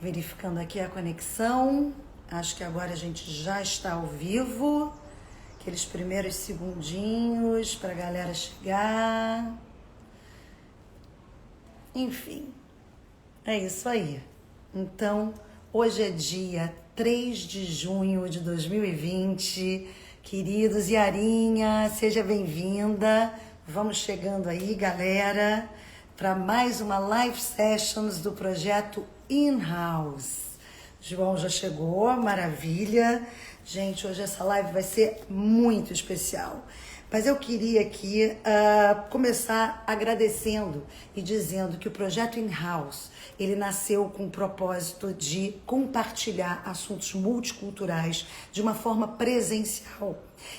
Verificando aqui a conexão. Acho que agora a gente já está ao vivo. Aqueles primeiros segundinhos para a galera chegar. Enfim, é isso aí. Então, hoje é dia 3 de junho de 2020. Queridos, Yarinha, seja bem-vinda. Vamos chegando aí, galera, para mais uma live sessions do projeto In-House. João já chegou, maravilha. Gente, hoje essa live vai ser muito especial. Mas eu queria aqui começar agradecendo e dizendo que o projeto In-House, ele nasceu com o propósito de compartilhar assuntos multiculturais de uma forma presencial.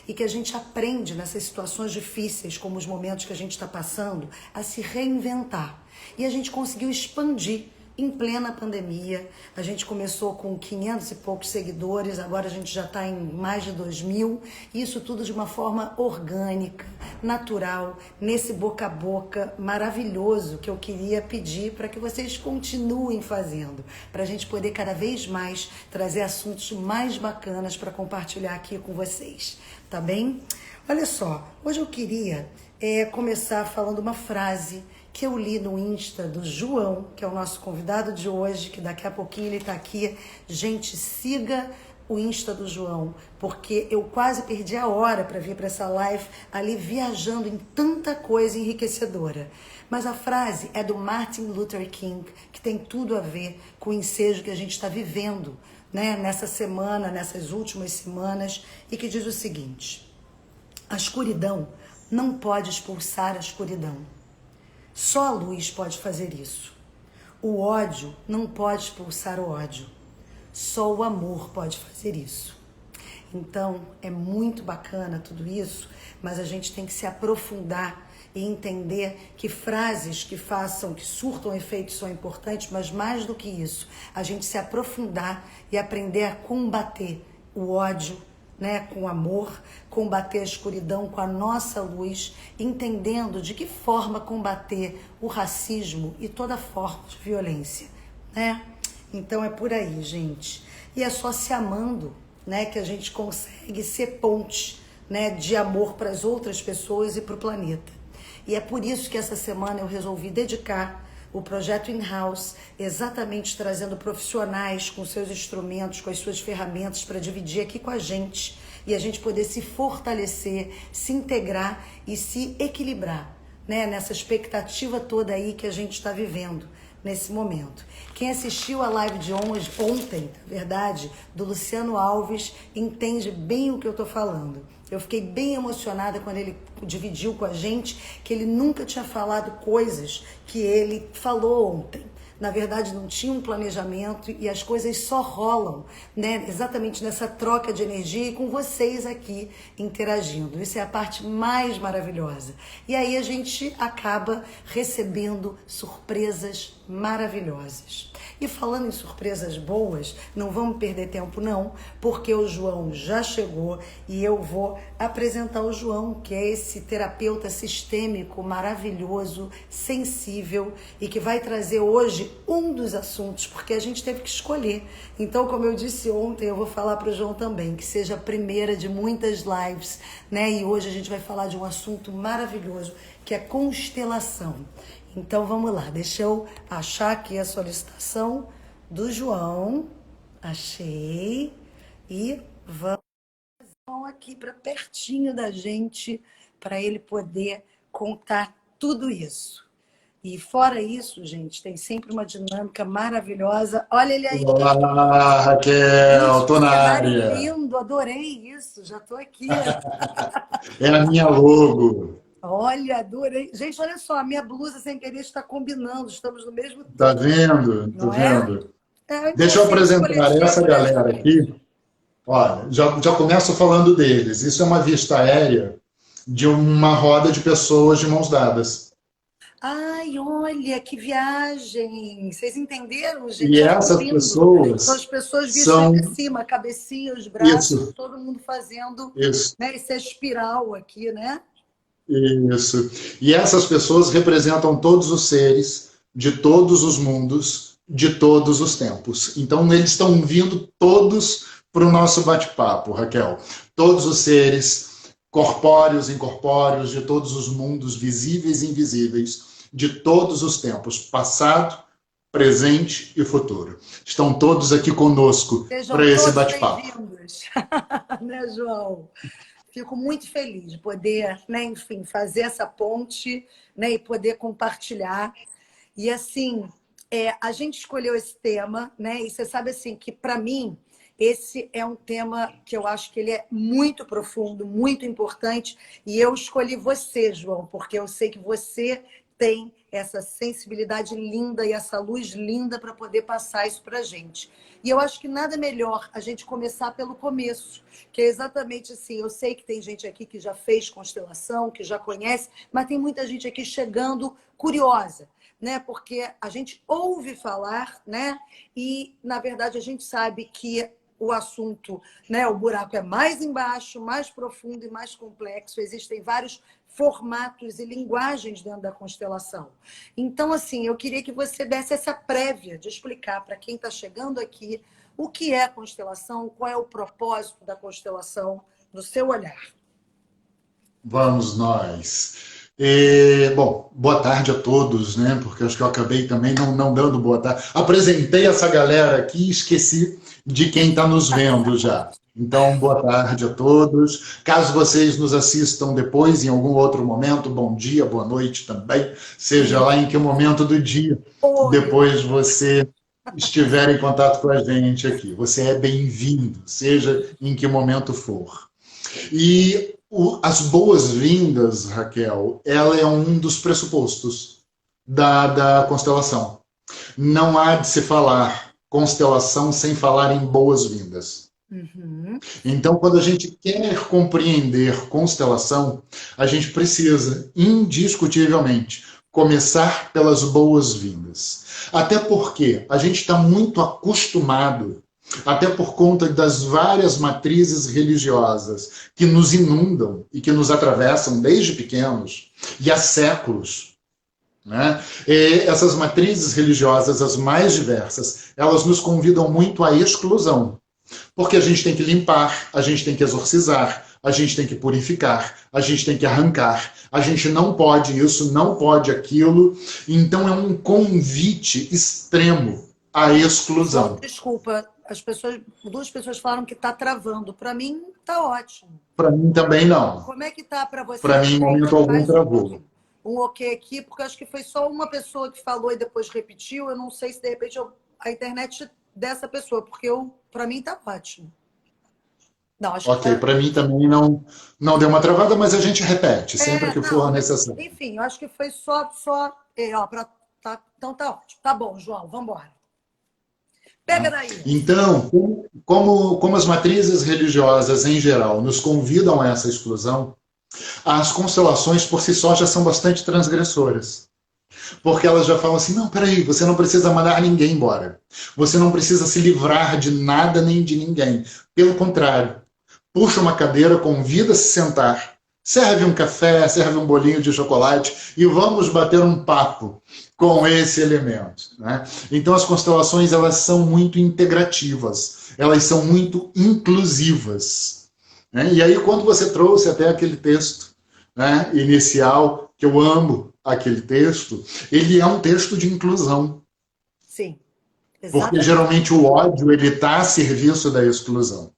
E que a gente aprende nessas situações difíceis, como os momentos que a gente está passando, a se reinventar. E a gente conseguiu expandir em plena pandemia. A gente começou com 500 e poucos seguidores, agora a gente já está em mais de 2.000. Isso tudo de uma forma orgânica, natural, nesse boca a boca maravilhoso que eu queria pedir para que vocês continuem fazendo, para a gente poder cada vez mais trazer assuntos mais bacanas para compartilhar aqui com vocês, tá bem? Olha só, hoje eu queria começar falando uma frase que eu li no Insta do João, que é o nosso convidado de hoje, que daqui a pouquinho ele tá aqui. Gente, siga o Insta do João, porque eu quase perdi a hora para vir para essa live ali viajando em tanta coisa enriquecedora. Mas a frase é do Martin Luther King, que tem tudo a ver com o ensejo que a gente está vivendo, né, nessa semana, nessas últimas semanas, e que diz o seguinte: a escuridão não pode expulsar a escuridão. Só a luz pode fazer isso. O ódio não pode expulsar o ódio. Só o amor pode fazer isso. Então, é muito bacana tudo isso, mas a gente tem que se aprofundar e entender que frases que surtam efeitos são importantes, mas mais do que isso, a gente se aprofundar e aprender a combater o ódio, né, com amor, combater a escuridão com a nossa luz, entendendo de que forma combater o racismo e toda forma de violência, né? Então é por aí, gente. E é só se amando, né, que a gente consegue ser ponte, né, de amor para as outras pessoas e para o planeta. E é por isso que essa semana eu resolvi dedicar o projeto In-House, exatamente trazendo profissionais com seus instrumentos, com as suas ferramentas para dividir aqui com a gente e a gente poder se fortalecer, se integrar e se equilibrar, né, nessa expectativa toda aí que a gente está vivendo nesse momento. Quem assistiu a live de ontem, na verdade, do Luciano Alves, entende bem o que eu estou falando. Eu fiquei bem emocionada quando ele dividiu com a gente que ele nunca tinha falado coisas que ele falou ontem. Na verdade, não tinha um planejamento e as coisas só rolam, né? Exatamente nessa troca de energia e com vocês aqui interagindo. Isso é a parte mais maravilhosa. E aí a gente acaba recebendo surpresas maravilhosas. E falando em surpresas boas, não vamos perder tempo não, porque o João já chegou e eu vou apresentar o João, que é esse terapeuta sistêmico maravilhoso, sensível e que vai trazer hoje um dos assuntos, porque a gente teve que escolher. Então, como eu disse ontem, eu vou falar para o João também, que seja a primeira de muitas lives, né? E hoje a gente vai falar de um assunto maravilhoso, que é constelação. Então vamos lá, deixa eu achar aqui a solicitação do João. Achei. E vamos aqui para pertinho da gente, para ele poder contar tudo isso. E fora isso, gente, tem sempre uma dinâmica maravilhosa. Olha ele aí. Olá, Raquel, tô na Cenário área. lindo, adorei isso, já estou aqui. É a minha logo. Olha, adorei. Gente, olha só, a minha blusa sem querer está combinando, estamos no mesmo Tá tom, vendo? Tô não é? vendo. É Deixa eu inconsciente apresentar essa coletivo, né, galera gente? aqui. Olha, já começo falando deles. Isso é uma vista aérea de uma roda de pessoas de mãos dadas. Ai, olha, que viagem! Vocês entenderam, gente? E Olha que essas lindo. São as pessoas pessoas vistas de são cima, a cabecinha, os braços, isso, todo mundo fazendo, isso, né, essa espiral aqui, né? isso. E essas pessoas representam todos os seres de todos os mundos de todos os tempos. Então, eles estão vindo todos para o nosso bate-papo, Raquel. Todos os seres corpóreos, incorpóreos, de todos os mundos visíveis e invisíveis, de todos os tempos, passado, presente e futuro. Estão todos aqui conosco Sejam para esse todos bate-papo. bem-vindos, né, João? Fico muito feliz de poder, né, enfim, fazer essa ponte, né, e poder compartilhar. E assim, a gente escolheu esse tema, né? E você sabe assim que para mim esse é um tema que eu acho que ele é muito profundo, muito importante. E eu escolhi você, João, porque eu sei que você tem essa sensibilidade linda e essa luz linda para poder passar isso para a gente. E eu acho que nada melhor a gente começar pelo começo, que é exatamente assim. Eu sei que tem gente aqui que já fez constelação, que já conhece, mas tem muita gente aqui chegando curiosa, né? Porque a gente ouve falar, né? E, na verdade, a gente sabe que o assunto, né? O buraco é mais embaixo, mais profundo e mais complexo. Existem vários formatos e linguagens dentro da constelação. Então, assim, eu queria que você desse essa prévia de explicar para quem está chegando aqui o que é a constelação, qual é o propósito da constelação, no seu olhar. Vamos nós. Bom, boa tarde a todos, né? Porque acho que eu acabei também não dando boa tarde. Apresentei essa galera aqui e esqueci de quem está nos vendo já. Então, boa tarde a todos. Caso vocês nos assistam depois, em algum outro momento, bom dia, boa noite também, seja lá em que momento do dia depois você estiver em contato com a gente aqui. Você é bem-vindo, seja em que momento for. E as boas-vindas, Raquel, ela é um dos pressupostos da constelação. Não há de se falar constelação sem falar em boas-vindas. Uhum. Então, quando a gente quer compreender constelação, a gente precisa, indiscutivelmente, começar pelas boas-vindas. Até porque a gente está muito acostumado, até por conta das várias matrizes religiosas que nos inundam e que nos atravessam desde pequenos e há séculos, né? E essas matrizes religiosas, as mais diversas, elas nos convidam muito à exclusão, porque a gente tem que limpar, a gente tem que exorcizar, a gente tem que purificar, a gente tem que arrancar, a gente não pode isso, não pode aquilo. Então é um convite extremo à exclusão. Desculpa, duas pessoas falaram que está travando. Para mim, está ótimo. Para mim também não. Como é que está para você? Para mim, em momento algum, travou. Um ok aqui, porque acho que foi só uma pessoa que falou e depois repetiu. Eu não sei se de repente a internet dessa pessoa, porque para mim está ótimo. Não, acho ok, para mim também não deu uma travada, mas a gente repete sempre que for necessário. Enfim, eu acho que foi só então tá ótimo. Tá bom, João, vamos embora. Pega daí. Então, como as matrizes religiosas em geral nos convidam a essa exclusão, as constelações por si só já são bastante transgressoras. Porque elas já falam assim, não, peraí, você não precisa mandar ninguém embora. Você não precisa se livrar de nada nem de ninguém. Pelo contrário, puxa uma cadeira, convida a se sentar, serve um café, serve um bolinho de chocolate e vamos bater um papo com esse elemento, né? Então as constelações, elas são muito integrativas, elas são muito inclusivas, né? E aí quando você trouxe até aquele texto, né, inicial, que eu amo aquele texto, ele é um texto de inclusão. Sim, exatamente. Porque geralmente o ódio ele está a serviço da exclusão.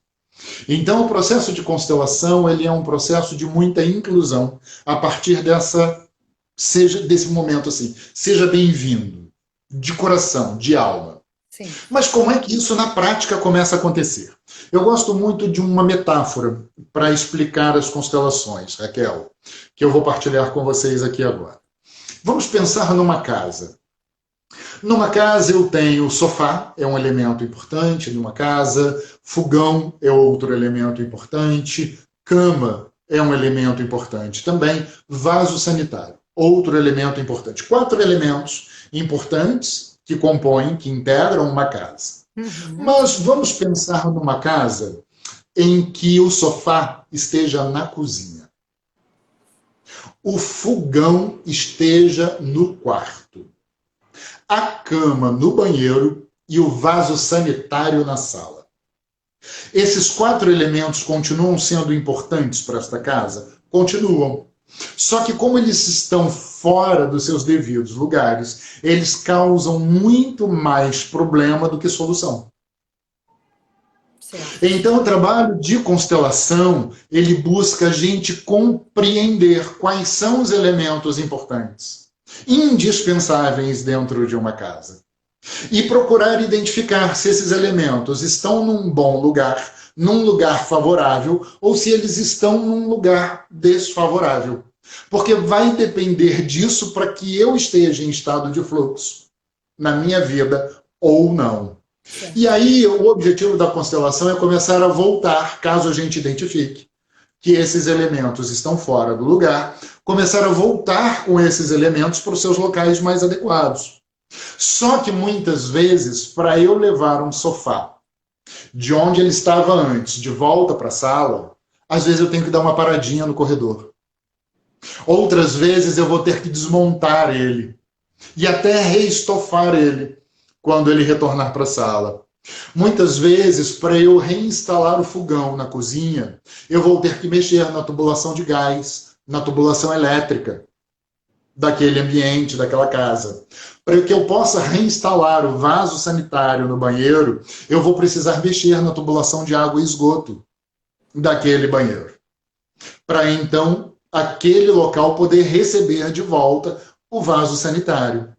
Então o processo de constelação ele é um processo de muita inclusão a partir desse momento assim, seja bem-vindo, de coração, de alma. Sim. Mas como é que isso na prática começa a acontecer? Eu gosto muito de uma metáfora para explicar as constelações, Raquel, que eu vou partilhar com vocês aqui agora. Vamos pensar numa casa. Numa casa eu tenho sofá, é um elemento importante numa casa, fogão é outro elemento importante, cama é um elemento importante também, vaso sanitário, outro elemento importante. 4 elementos importantes que compõem, que integram uma casa. Uhum. Mas vamos pensar numa casa em que o sofá esteja na cozinha, o fogão esteja no quarto, a cama no banheiro e o vaso sanitário na sala. Esses 4 elementos continuam sendo importantes para esta casa? Continuam. Só que como eles estão fora dos seus devidos lugares, eles causam muito mais problema do que solução. Certo. Então, o trabalho de constelação, ele busca a gente compreender quais são os elementos importantes, indispensáveis dentro de uma casa. E procurar identificar se esses elementos estão num bom lugar, num lugar favorável, ou se eles estão num lugar desfavorável. Porque vai depender disso para que eu esteja em estado de fluxo na minha vida ou não. E aí, o objetivo da constelação é começar a voltar, caso a gente identifique que esses elementos estão fora do lugar, começar a voltar com esses elementos para os seus locais mais adequados. Só que muitas vezes, para eu levar um sofá de onde ele estava antes, de volta para a sala, às vezes eu tenho que dar uma paradinha no corredor. Outras vezes eu vou ter que desmontar ele e até reestofar ele quando ele retornar para a sala. Muitas vezes, para eu reinstalar o fogão na cozinha, eu vou ter que mexer na tubulação de gás, na tubulação elétrica daquele ambiente, daquela casa. Para que eu possa reinstalar o vaso sanitário no banheiro, eu vou precisar mexer na tubulação de água e esgoto daquele banheiro. Para então, aquele local poder receber de volta o vaso sanitário.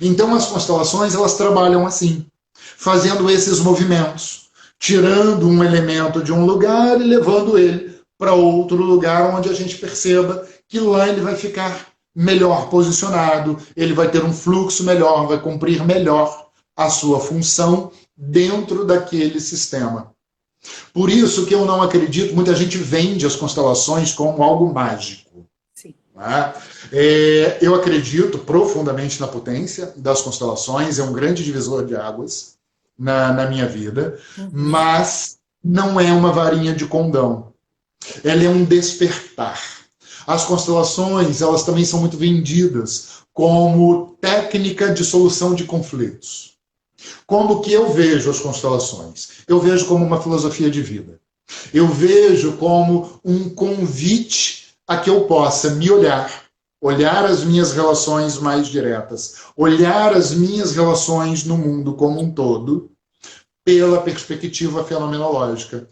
Então, as constelações, elas trabalham assim, fazendo esses movimentos, tirando um elemento de um lugar e levando ele para outro lugar onde a gente perceba que lá ele vai ficar melhor posicionado, ele vai ter um fluxo melhor, vai cumprir melhor a sua função dentro daquele sistema. Por isso que eu não acredito, muita gente vende as constelações como algo mágico. Sim. Né? Eu acredito profundamente na potência das constelações, é um grande divisor de águas na minha vida, mas não é uma varinha de condão. Ela é um despertar. As constelações, elas também são muito vendidas como técnica de solução de conflitos. Como que eu vejo as constelações? Eu vejo como uma filosofia de vida. Eu vejo como um convite a que eu possa me olhar as minhas relações mais diretas, olhar as minhas relações no mundo como um todo, pela perspectiva fenomenológica,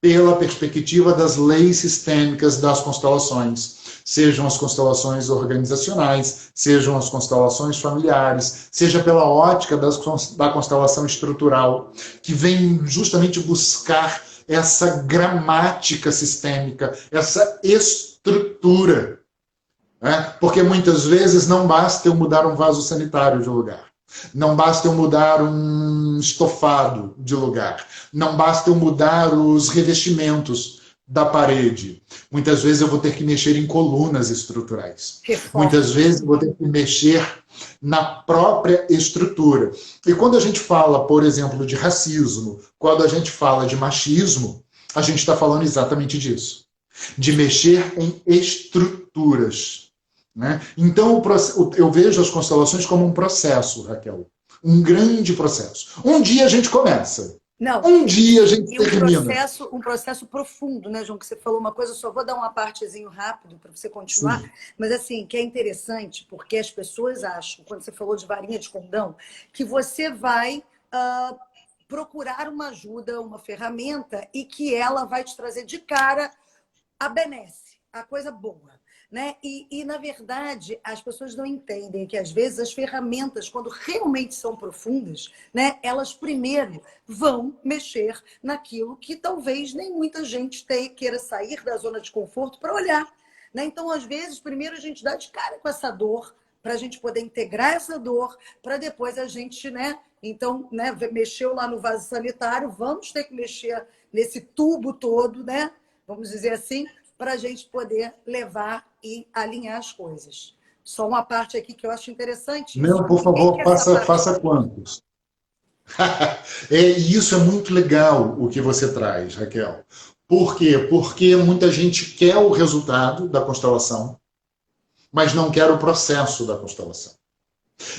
pela perspectiva das leis sistêmicas das constelações, sejam as constelações organizacionais, sejam as constelações familiares, seja pela ótica da constelação estrutural, que vem justamente buscar essa gramática sistêmica, essa estrutura. Né? Porque muitas vezes não basta eu mudar um vaso sanitário de lugar. Não basta eu mudar um estofado de lugar. Não basta eu mudar os revestimentos da parede. Muitas vezes eu vou ter que mexer em colunas estruturais. Muitas vezes eu vou ter que mexer na própria estrutura. E quando a gente fala, por exemplo, de racismo, quando a gente fala de machismo, a gente está falando exatamente disso. De mexer em estruturas. Né? Então, eu vejo as constelações como um processo, Raquel. Um grande processo. Um dia a gente começa. Não, um dia a gente termina. Um processo profundo, né, João? Que você falou uma coisa, eu só vou dar uma partezinho rápido para você continuar. Sim. Mas, assim, que é interessante, porque as pessoas acham, quando você falou de varinha de condão, que você vai procurar uma ajuda, uma ferramenta, e que ela vai te trazer de cara a benesse, a coisa boa. Né? E, na verdade, as pessoas não entendem que, às vezes, as ferramentas, quando realmente são profundas, né, elas primeiro vão mexer naquilo que talvez nem muita gente queira sair da zona de conforto para olhar. Né? Então, às vezes, primeiro a gente dá de cara com essa dor, para a gente poder integrar essa dor, para depois a gente, né? Então, né, mexeu lá no vaso sanitário, vamos ter que mexer nesse tubo todo, né? Vamos dizer assim, para a gente poder levar e alinhar as coisas. Só uma parte aqui que eu acho interessante. Não, por favor, faça quantos. Isso é muito legal o que você traz, Raquel. Por quê? Porque muita gente quer o resultado da constelação, mas não quer o processo da constelação.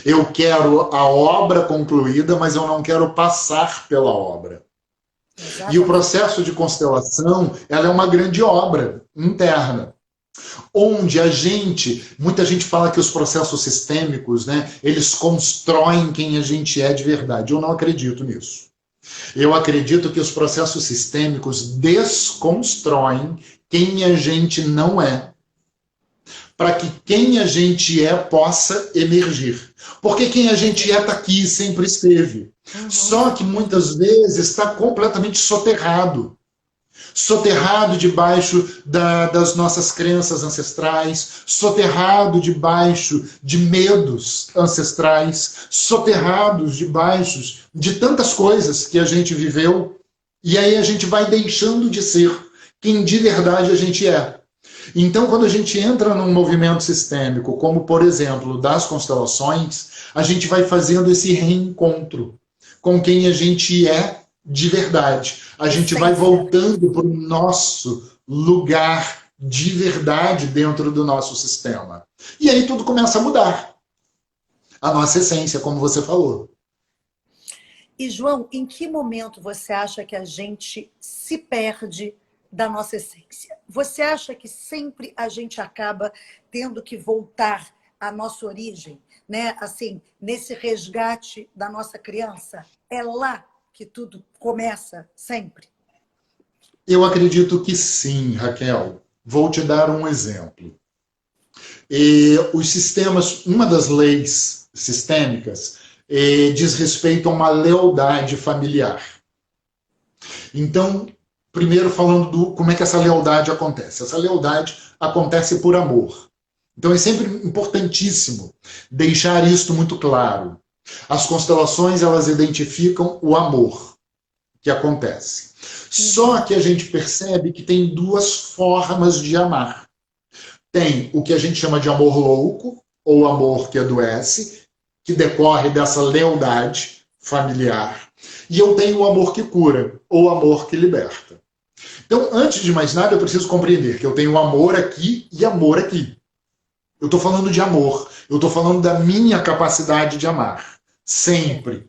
Eu quero a obra concluída, mas eu não quero passar pela obra. E o Exatamente. processo de constelação, ela é uma grande obra interna, onde muita gente fala que os processos sistêmicos, né, eles constroem quem a gente é de verdade. Eu não acredito nisso. Eu acredito que os processos sistêmicos desconstroem quem a gente não é, para que quem a gente é possa emergir. Porque quem a gente é está aqui, sempre esteve. Só que muitas vezes está completamente soterrado. Soterrado debaixo das nossas crenças ancestrais, soterrado debaixo de medos ancestrais, soterrados debaixo de tantas coisas que a gente viveu, e aí a gente vai deixando de ser quem de verdade a gente é. Então, quando a gente entra num movimento sistêmico, como por exemplo das constelações, a gente vai fazendo esse reencontro com quem a gente é de verdade. A gente vai voltando para o nosso lugar de verdade dentro do nosso sistema. E aí tudo começa a mudar. A nossa essência, como você falou. E, João, em que momento você acha que a gente se perde da nossa essência? Você acha que sempre a gente acaba tendo que voltar à nossa origem, né? Assim, nesse resgate da nossa criança? É lá que tudo começa sempre? Eu acredito que sim, Raquel. Vou te dar um exemplo. Os sistemas, uma das leis sistêmicas diz respeito a uma lealdade familiar. Então, primeiro falando como é que essa lealdade acontece. Essa lealdade acontece por amor. Então é sempre importantíssimo deixar isto muito claro. As constelações, elas identificam o amor que acontece. Só que a gente percebe que tem duas formas de amar. Tem o que a gente chama de amor louco, ou amor que adoece, que decorre dessa lealdade familiar. E eu tenho o amor que cura, ou amor que liberta. Então, antes de mais nada, eu preciso compreender que eu tenho amor aqui e amor aqui. Eu estou falando de amor. Eu estou falando da minha capacidade de amar. Sempre.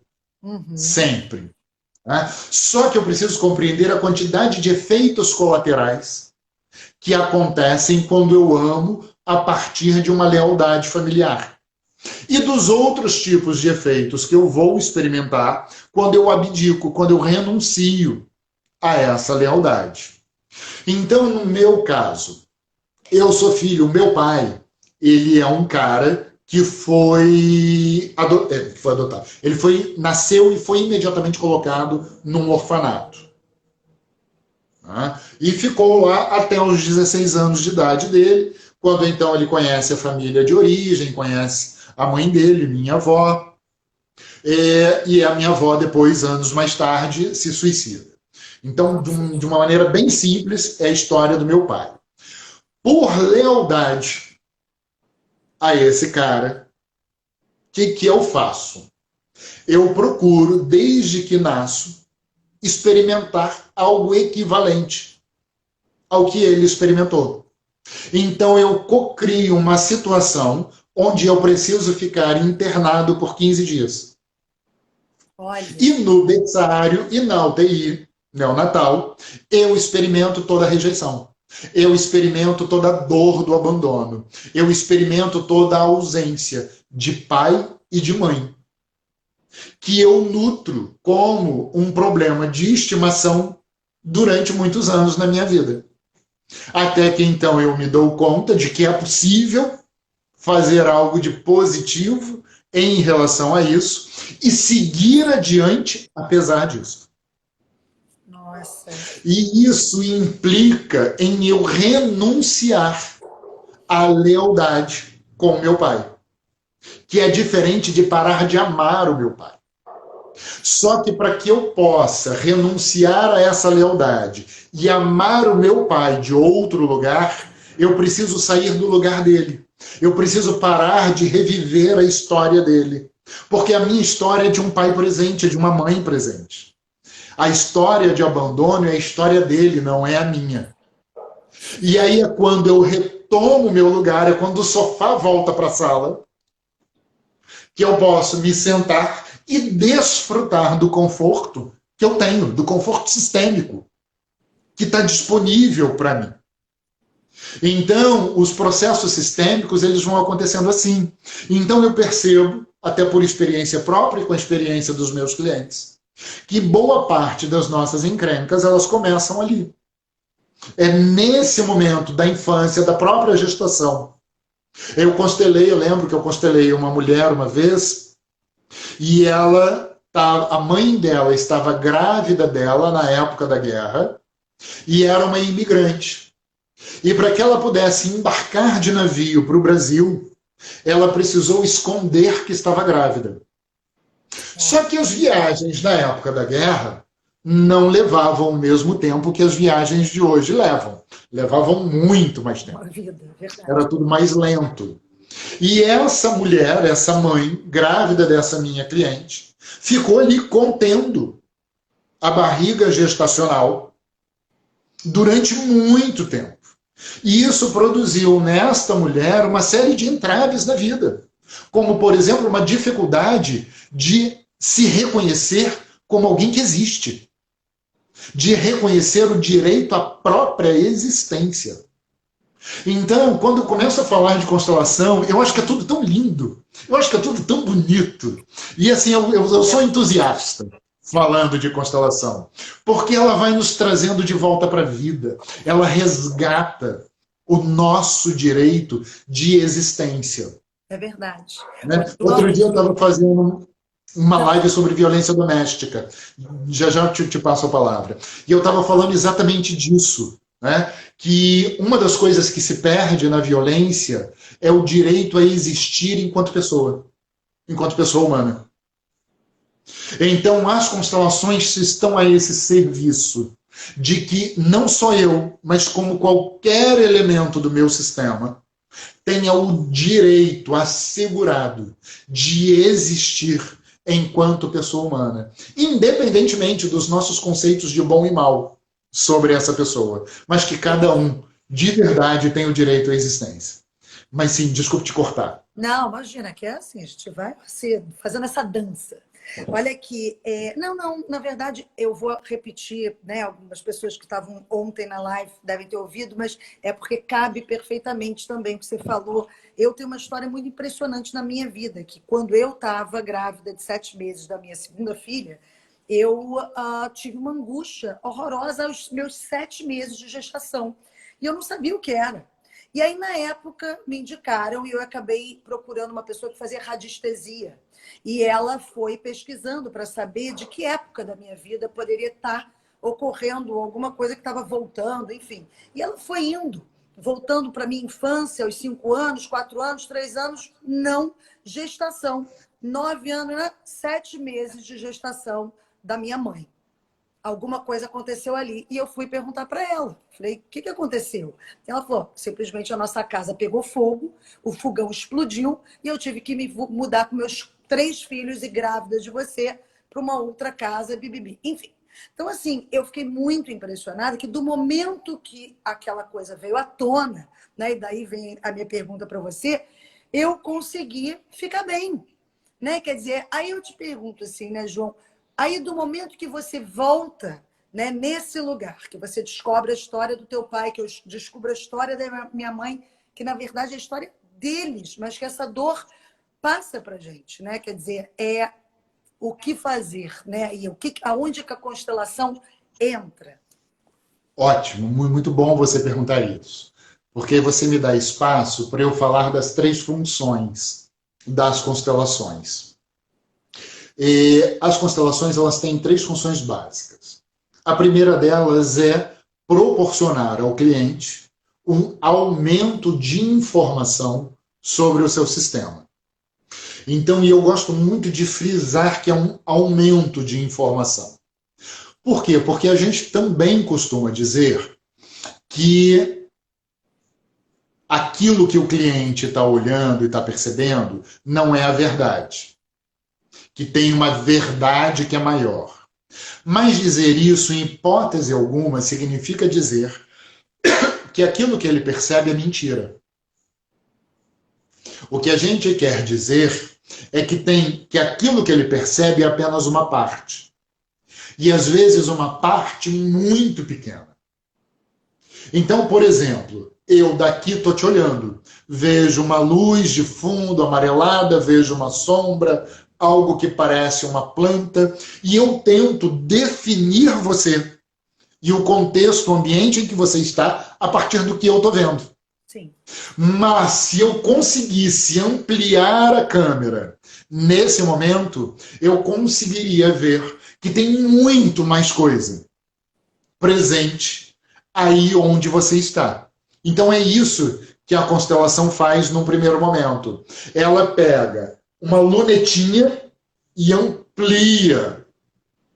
Sempre. Né? Só que eu preciso compreender a quantidade de efeitos colaterais que acontecem quando eu amo a partir de uma lealdade familiar. E dos outros tipos de efeitos que eu vou experimentar quando eu abdico, quando eu renuncio a essa lealdade. Então, no meu caso, eu sou filho, o meu pai, ele é um cara que foi adotado. Ele nasceu e foi imediatamente colocado num orfanato. E ficou lá até os 16 anos de idade dele, quando então ele conhece a família de origem, conhece a mãe dele, minha avó, e a minha avó, depois, anos mais tarde, se suicida. Então, de uma maneira bem simples, é a história do meu pai. Por lealdade a esse cara, o que eu faço? Eu procuro, desde que nasço, experimentar algo equivalente ao que ele experimentou. Então eu cocrio uma situação onde eu preciso ficar internado por 15 dias. Olha. E no berçário e na UTI neonatal, eu experimento toda a rejeição. Eu experimento toda a dor do abandono. Eu experimento toda a ausência de pai e de mãe, que eu nutro como um problema de estimação durante muitos anos na minha vida. Até que então eu me dou conta de que é possível fazer algo de positivo em relação a isso e seguir adiante apesar disso. Nossa. E isso implica em eu renunciar à lealdade com o meu pai, que é diferente de parar de amar o meu pai. Só que para que eu possa renunciar a essa lealdade e amar o meu pai de outro lugar, eu preciso sair do lugar dele. Eu preciso parar de reviver a história dele. Porque a minha história é de um pai presente, é de uma mãe presente. A história de abandono é a história dele, não é a minha. E aí é quando eu retomo o meu lugar, é quando o sofá volta para a sala, que eu posso me sentar e desfrutar do conforto que eu tenho, do conforto sistêmico, que está disponível para mim. Então, os processos sistêmicos, eles vão acontecendo assim. Então, eu percebo, até por experiência própria e com a experiência dos meus clientes, que boa parte das nossas encrencas, elas começam ali. É nesse momento da infância, da própria gestação. Eu lembro que eu constelei uma mulher uma vez, e a mãe dela estava grávida dela na época da guerra, e era uma imigrante. E para que ela pudesse embarcar de navio para o Brasil, ela precisou esconder que estava grávida. Só que as viagens na época da guerra não levavam o mesmo tempo que as viagens de hoje levam. Levavam muito mais tempo. Era tudo mais lento. E essa mulher, essa mãe, grávida dessa minha cliente, ficou ali contendo a barriga gestacional durante muito tempo. E isso produziu nesta mulher uma série de entraves na vida, como, por exemplo, uma dificuldade de se reconhecer como alguém que existe, de reconhecer o direito à própria existência. Então, quando eu começo a falar de constelação, eu acho que é tudo tão lindo, eu acho que é tudo tão bonito. E assim, eu sou entusiasta falando de constelação, porque ela vai nos trazendo de volta para a vida, ela resgata o nosso direito de existência. É verdade. Né? Outro dia eu estava fazendo uma live sobre violência doméstica, já te passo a palavra, e eu estava falando exatamente disso, né? Que uma das coisas que se perde na violência é o direito a existir enquanto pessoa humana. Então, as constelações estão a esse serviço de que não só eu, mas como qualquer elemento do meu sistema, tenha o direito assegurado de existir enquanto pessoa humana, independentemente dos nossos conceitos de bom e mal sobre essa pessoa, mas que cada um, de verdade, tem o direito à existência. Mas sim, desculpe te cortar. Não, imagina, que é assim, a gente vai fazendo essa dança. Olha aqui, não, na verdade, eu vou repetir, né? Algumas pessoas que estavam ontem na live devem ter ouvido, mas é porque cabe perfeitamente também o que você falou. Eu tenho uma história muito impressionante na minha vida, que quando eu estava grávida de 7 meses da minha segunda filha, eu tive uma angústia horrorosa aos meus 7 meses de gestação. E eu não sabia o que era. E aí, na época, me indicaram e eu acabei procurando uma pessoa que fazia radiestesia. E ela foi pesquisando para saber de que época da minha vida poderia estar ocorrendo alguma coisa que estava voltando, enfim. E ela foi indo, voltando para a minha infância, aos 5 anos, 4 anos, 3 anos, não gestação. 9 anos, né? 7 meses de gestação da minha mãe. Alguma coisa aconteceu ali. E eu fui perguntar para ela. Falei, o que aconteceu? Ela falou, simplesmente a nossa casa pegou fogo, o fogão explodiu e eu tive que me mudar com meus 3 filhos e grávida de você para uma outra casa, bibibi. Enfim. Então, assim, eu fiquei muito impressionada que do momento que aquela coisa veio à tona, né, e daí vem a minha pergunta para você, eu consegui ficar bem. Né? Quer dizer, aí eu te pergunto assim, né, João? Aí, do momento que você volta, né, nesse lugar, que você descobre a história do teu pai, que eu descubro a história da minha mãe, que, na verdade, é a história deles, mas que essa dor passa para a gente, né? Quer dizer, é o que fazer, né? E aonde que a constelação entra? Ótimo, muito bom você perguntar isso, porque você me dá espaço para eu falar das 3 funções das constelações. E as constelações, elas têm 3 funções básicas. A primeira delas é proporcionar ao cliente um aumento de informação sobre o seu sistema. Então, eu gosto muito de frisar que é um aumento de informação. Por quê? Porque a gente também costuma dizer que aquilo que o cliente está olhando e está percebendo não é a verdade. Que tem uma verdade que é maior. Mas dizer isso, em hipótese alguma, significa dizer que aquilo que ele percebe é mentira. O que a gente quer dizer é que aquilo que ele percebe é apenas uma parte. E às vezes uma parte muito pequena. Então, por exemplo, eu daqui estou te olhando, vejo uma luz de fundo amarelada, vejo uma sombra, algo que parece uma planta, e eu tento definir você e o contexto, o ambiente em que você está, a partir do que eu estou vendo. Sim. Mas se eu conseguisse ampliar a câmera nesse momento, eu conseguiria ver que tem muito mais coisa presente aí onde você está. Então é isso que a constelação faz num primeiro momento. Ela pega uma lunetinha e amplia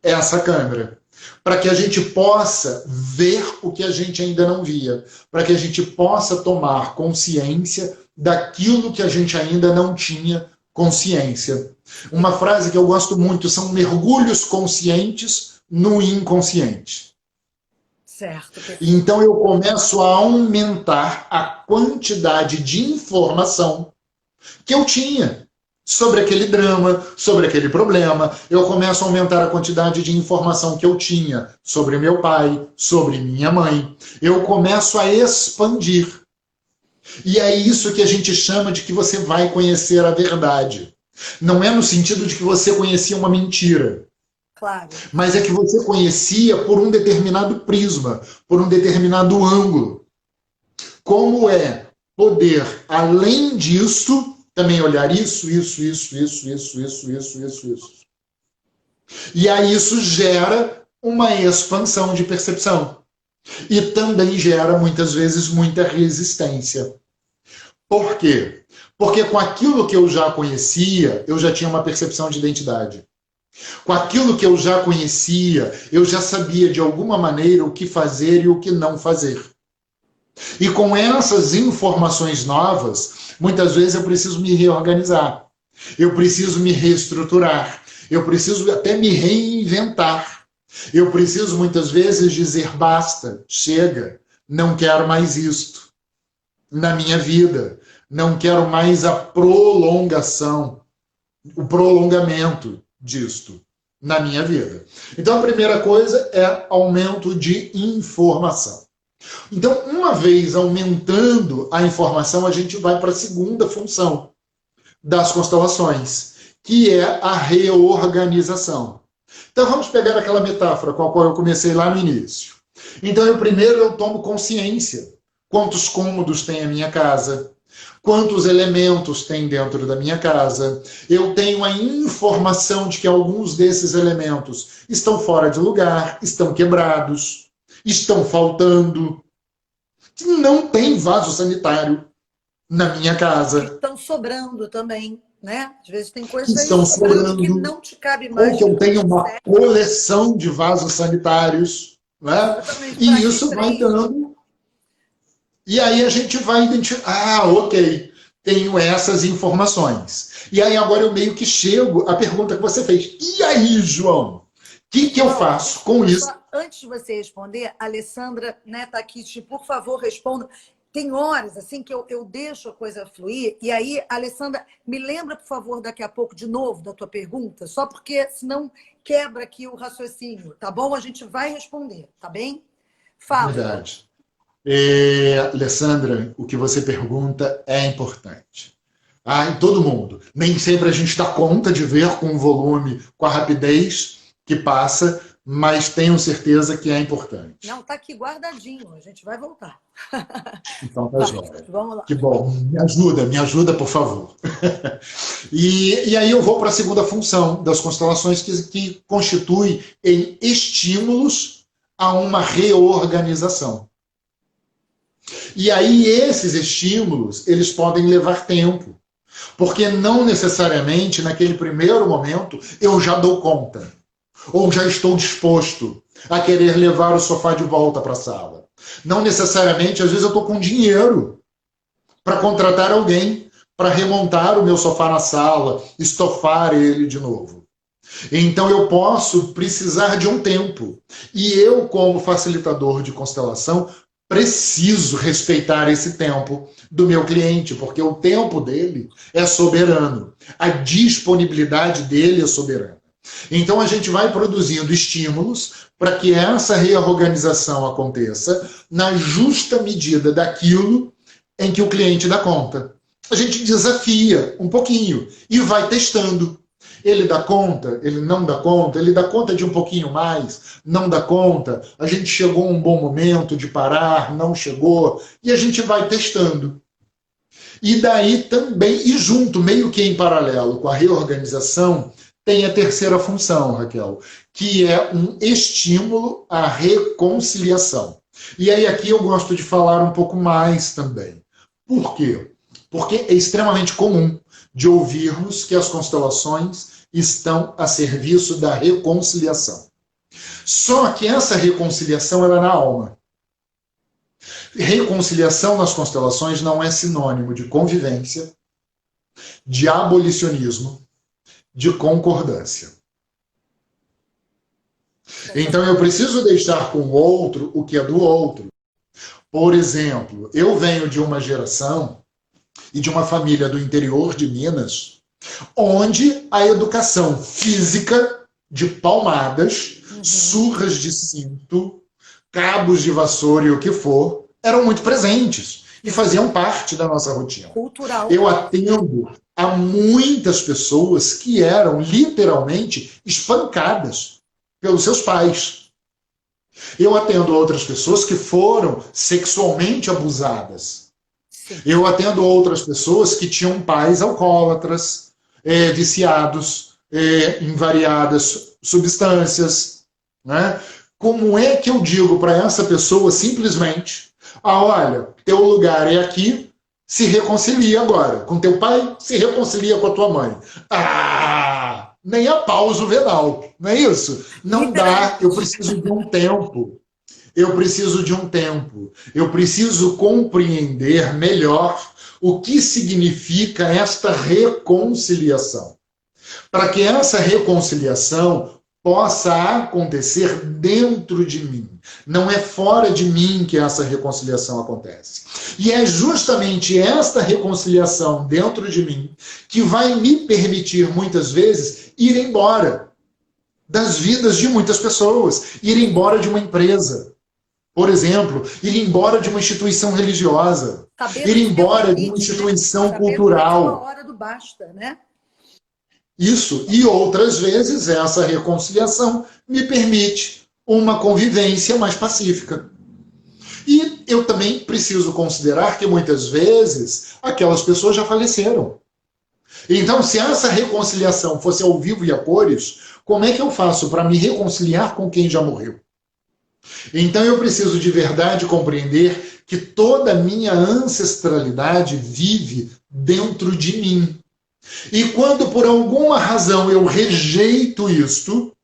essa câmera, para que a gente possa ver o que a gente ainda não via, para que a gente possa tomar consciência daquilo que a gente ainda não tinha consciência. Uma frase que eu gosto muito, são mergulhos conscientes no inconsciente. Certo. Então eu começo a aumentar a quantidade de informação que eu tinha sobre aquele drama, sobre aquele problema. Eu começo a aumentar a quantidade de informação que eu tinha sobre meu pai, sobre minha mãe. Eu começo a expandir. E é isso que a gente chama de que você vai conhecer a verdade. Não é no sentido de que você conhecia uma mentira. Claro. Mas é que você conhecia por um determinado prisma, por um determinado ângulo. Como é poder, além disso, também olhar isso. E aí isso gera uma expansão de percepção. E também gera, muitas vezes, muita resistência. Por quê? Porque com aquilo que eu já conhecia, eu já tinha uma percepção de identidade. Com aquilo que eu já conhecia, eu já sabia de alguma maneira o que fazer e o que não fazer. E com essas informações novas, muitas vezes eu preciso me reorganizar. Eu preciso me reestruturar. Eu preciso até me reinventar. Eu preciso muitas vezes dizer basta, chega, não quero mais isto na minha vida. Não quero mais a prolongação, o prolongamento disto na minha vida. Então a primeira coisa é aumento de informação. Então, uma vez aumentando a informação, a gente vai para a segunda função das constelações, que é a reorganização. Então vamos pegar aquela metáfora com a qual eu comecei lá no início. Então eu tomo consciência. Quantos cômodos tem a minha casa? Quantos elementos tem dentro da minha casa? Eu tenho a informação de que alguns desses elementos estão fora de lugar, estão quebrados, estão faltando. Não tem vaso sanitário na minha casa. Estão sobrando também, né? Às vezes tem coisas estão sobrando, que não te cabe mais. Ou que eu tenho uma coleção de vasos sanitários, né? E isso vai dando. E aí a gente vai identificar, ok, tenho essas informações. E aí agora eu meio que chego à pergunta que você fez. E aí, João? O que eu faço com isso? Antes de você responder, a Alessandra, né, tá aqui, por favor, responda. Tem horas assim que eu deixo a coisa fluir, e aí, Alessandra, me lembra, por favor, daqui a pouco, de novo, da tua pergunta, só porque senão quebra aqui o raciocínio, tá bom? A gente vai responder, tá bem? Fala. Verdade. Alessandra, o que você pergunta é importante. Em todo mundo. Nem sempre a gente dá conta de ver com o volume, com a rapidez que passa, mas tenho certeza que é importante. Não, tá aqui guardadinho, a gente vai voltar. Então tá jóia. Vamos lá. Que bom. Me ajuda, por favor. E aí eu vou para a segunda função das constelações, que constitui em estímulos a uma reorganização. E aí esses estímulos, eles podem levar tempo. Porque não necessariamente, naquele primeiro momento, eu já dou conta. Ou já estou disposto a querer levar o sofá de volta para a sala. Não necessariamente, às vezes eu estou com dinheiro para contratar alguém para remontar o meu sofá na sala, estofar ele de novo. Então eu posso precisar de um tempo. E eu, como facilitador de constelação, preciso respeitar esse tempo do meu cliente, porque o tempo dele é soberano, a disponibilidade dele é soberana. Então a gente vai produzindo estímulos para que essa reorganização aconteça na justa medida daquilo em que o cliente dá conta. A gente desafia um pouquinho e vai testando. Ele dá conta, ele não dá conta, ele dá conta de um pouquinho mais, não dá conta, a gente chegou a um bom momento de parar, não chegou, e a gente vai testando. E daí também, e junto, meio que em paralelo com a reorganização, tem a terceira função, Raquel, que é um estímulo à reconciliação. E aí aqui eu gosto de falar um pouco mais também. Por quê? Porque é extremamente comum de ouvirmos que as constelações estão a serviço da reconciliação. Só que essa reconciliação ela é na alma. Reconciliação nas constelações não é sinônimo de convivência, de abolicionismo, de concordância. Então eu preciso deixar com o outro o que é do outro. Por exemplo, eu venho de uma geração e de uma família do interior de Minas, onde a educação física de palmadas, surras de cinto, cabos de vassoura e o que for, eram muito presentes e faziam parte da nossa rotina. Cultural. Eu atendo a muitas pessoas que eram literalmente espancadas pelos seus pais. Eu atendo outras pessoas que foram sexualmente abusadas. Eu atendo outras pessoas que tinham pais alcoólatras, viciados em variadas substâncias. Né? Como é que eu digo para essa pessoa simplesmente, olha, teu lugar é aqui, se reconcilia agora. Com teu pai, se reconcilia com a tua mãe. Nem a pausa venal, não é isso? Não dá, eu preciso de um tempo. Eu preciso de um tempo. Eu preciso compreender melhor o que significa esta reconciliação. Para que essa reconciliação possa acontecer dentro de mim. Não é fora de mim que essa reconciliação acontece. E é justamente esta reconciliação dentro de mim que vai me permitir, muitas vezes, ir embora das vidas de muitas pessoas, ir embora de uma empresa. Por exemplo, ir embora de uma instituição religiosa, ir embora de uma instituição cultural. Uma hora do basta, né? Isso, e outras vezes essa reconciliação me permite uma convivência mais pacífica. E eu também preciso considerar que muitas vezes aquelas pessoas já faleceram. Então, se essa reconciliação fosse ao vivo e a cores, como é que eu faço para me reconciliar com quem já morreu? Então eu preciso de verdade compreender que toda a minha ancestralidade vive dentro de mim. E quando por alguma razão eu rejeito isto,